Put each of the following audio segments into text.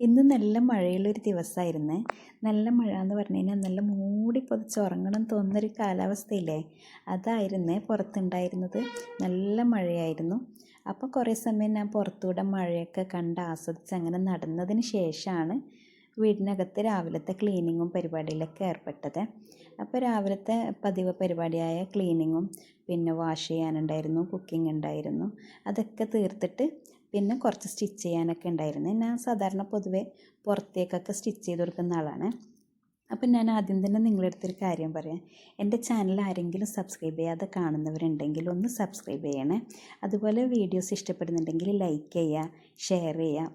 ഇന്ന് നല്ല മഴയുള്ളൊരു ദിവസമായിരുന്നേ. നല്ല മഴ എന്ന് പറഞ്ഞു കഴിഞ്ഞാൽ നല്ല മൂടി പൊതിച്ച് ഉറങ്ങണം തോന്നുന്നൊരു കാലാവസ്ഥയില്ലേ, അതായിരുന്നേ പുറത്തുണ്ടായിരുന്നത്. നല്ല മഴയായിരുന്നു. അപ്പോൾ കുറേ സമയം ഞാൻ പുറത്തൂടെ മഴയൊക്കെ കണ്ട് ആസ്വദിച്ച് അങ്ങനെ നടന്നതിന് ശേഷമാണ് വീടിനകത്ത് രാവിലത്തെ ക്ലീനിങ്ങും പരിപാടിയിലൊക്കെ ഏർപ്പെട്ടത്. അപ്പോൾ രാവിലത്തെ പതിവ് പരിപാടിയായ ക്ലീനിങ്ങും പിന്നെ വാഷ് ചെയ്യാനുണ്ടായിരുന്നു, കുക്കിംഗ് ഉണ്ടായിരുന്നു. അതൊക്കെ തീർത്തിട്ട് പിന്നെ കുറച്ച് സ്റ്റിച്ച് ചെയ്യാനൊക്കെ ഉണ്ടായിരുന്നു. ഞാൻ സാധാരണ പൊതുവെ പുറത്തേക്കൊക്കെ സ്റ്റിച്ച് ചെയ്ത് കൊടുക്കുന്ന ആളാണ്. അപ്പം ഞാൻ ആദ്യം തന്നെ നിങ്ങളുടെ അടുത്തൊരു കാര്യം പറയാം. എൻ്റെ ചാനൽ ആരെങ്കിലും സബ്സ്ക്രൈബ് ചെയ്യാതെ കാണുന്നവരുണ്ടെങ്കിൽ ഒന്ന് സബ്സ്ക്രൈബ് ചെയ്യണേ. അതുപോലെ വീഡിയോസ് ഇഷ്ടപ്പെടുന്നുണ്ടെങ്കിൽ ലൈക്ക് ചെയ്യുക, ഷെയർ ചെയ്യുക.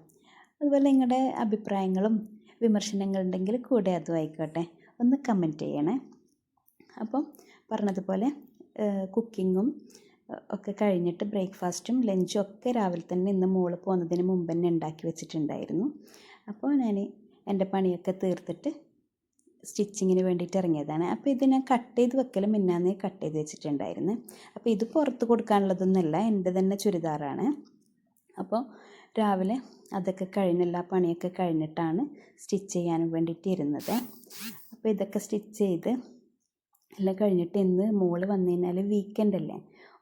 അതുപോലെ നിങ്ങളുടെ അഭിപ്രായങ്ങളും വിമർശനങ്ങളുണ്ടെങ്കിൽ കൂടെ അതും ആയിക്കോട്ടെ, ഒന്ന് കമൻറ്റ് ചെയ്യണേ. അപ്പം പറഞ്ഞതുപോലെ കുക്കിങ്ങും ഒക്കെ കഴിഞ്ഞിട്ട് ബ്രേക്ക്ഫാസ്റ്റും ലഞ്ചും ഒക്കെ രാവിലെ തന്നെ ഇന്ന് മോള് പോകുന്നതിന് മുമ്പ് തന്നെ ഉണ്ടാക്കി വെച്ചിട്ടുണ്ടായിരുന്നു. അപ്പോൾ ഞാൻ എൻ്റെ പണിയൊക്കെ തീർത്തിട്ട് സ്റ്റിച്ചിങ്ങിന് വേണ്ടിയിട്ട് ഇറങ്ങിയതാണ്. അപ്പോൾ ഇത് ഞാൻ കട്ട് ചെയ്ത് വെക്കലും മിന്നാന്നേ കട്ട് ചെയ്ത് വെച്ചിട്ടുണ്ടായിരുന്നു. അപ്പോൾ ഇത് പുറത്ത് കൊടുക്കാനുള്ളതൊന്നുമല്ല, എൻ്റെ തന്നെ ചുരിദാറാണ്. അപ്പോൾ രാവിലെ അതൊക്കെ കഴിഞ്ഞ് പണിയൊക്കെ കഴിഞ്ഞിട്ടാണ് സ്റ്റിച്ച് ചെയ്യാൻ വേണ്ടിയിട്ട് ഇരുന്നത്. അപ്പോൾ ഇതൊക്കെ സ്റ്റിച്ച് ചെയ്ത് എല്ലാം കഴിഞ്ഞിട്ട് ഇന്ന് മോള് വന്നു കഴിഞ്ഞാൽ വീക്കെൻഡ് അല്ലേ,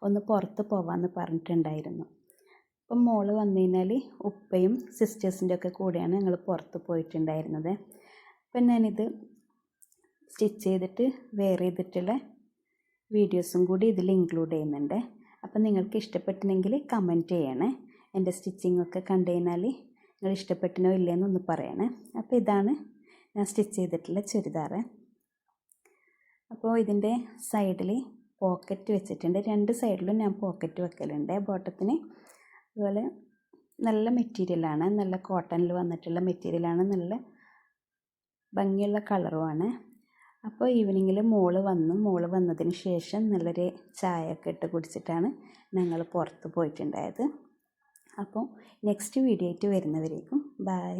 ഒന്ന് പുറത്ത് പോകാമെന്ന് പറഞ്ഞിട്ടുണ്ടായിരുന്നു. അപ്പം മോള് വന്നു കഴിഞ്ഞാൽ ഉപ്പയും സിസ്റ്റേഴ്സിൻ്റെ ഒക്കെ കൂടെയാണ് ഞങ്ങൾ പുറത്ത് പോയിട്ടുണ്ടായിരുന്നത്. അപ്പം ഞാനിത് സ്റ്റിച്ച് ചെയ്തിട്ട് വെയർ ചെയ്തിട്ടുള്ള വീഡിയോസും കൂടി ഇതിൽ ഇൻക്ലൂഡ് ചെയ്യുന്നുണ്ട്. അപ്പം നിങ്ങൾക്ക് ഇഷ്ടപ്പെട്ടിനെങ്കിൽ കമൻറ്റ് ചെയ്യണേ. എൻ്റെ സ്റ്റിച്ചിങ്ങൊക്കെ കണ്ടു കഴിഞ്ഞാൽ നിങ്ങൾ ഇഷ്ടപ്പെട്ടിനോ ഇല്ലയെന്നൊന്ന് പറയണേ. അപ്പോൾ ഇതാണ് ഞാൻ സ്റ്റിച്ച് ചെയ്തിട്ടുള്ള ചുരിദാർ. അപ്പോൾ ഇതിൻ്റെ സൈഡിൽ പോക്കറ്റ് വെച്ചിട്ടുണ്ട്. രണ്ട് സൈഡിലും ഞാൻ പോക്കറ്റ് വെക്കലുണ്ട് ബോട്ടത്തിന്. അതുപോലെ നല്ല മെറ്റീരിയലാണ്, നല്ല കോട്ടണിൽ വന്നിട്ടുള്ള മെറ്റീരിയലാണ്, നല്ല ഭംഗിയുള്ള കളറുമാണ്. അപ്പോൾ ഈവനിങ്ങിൽ മോള് വന്നതിന് ശേഷം നല്ലൊരു ചായയൊക്കെ ഇട്ട് കുടിച്ചിട്ടാണ് ഞങ്ങൾ പുറത്ത് പോയിട്ടുണ്ടായത്. അപ്പോൾ നെക്സ്റ്റ് വീഡിയോ ആയിട്ട് വരുന്നവരേക്കും ബൈ.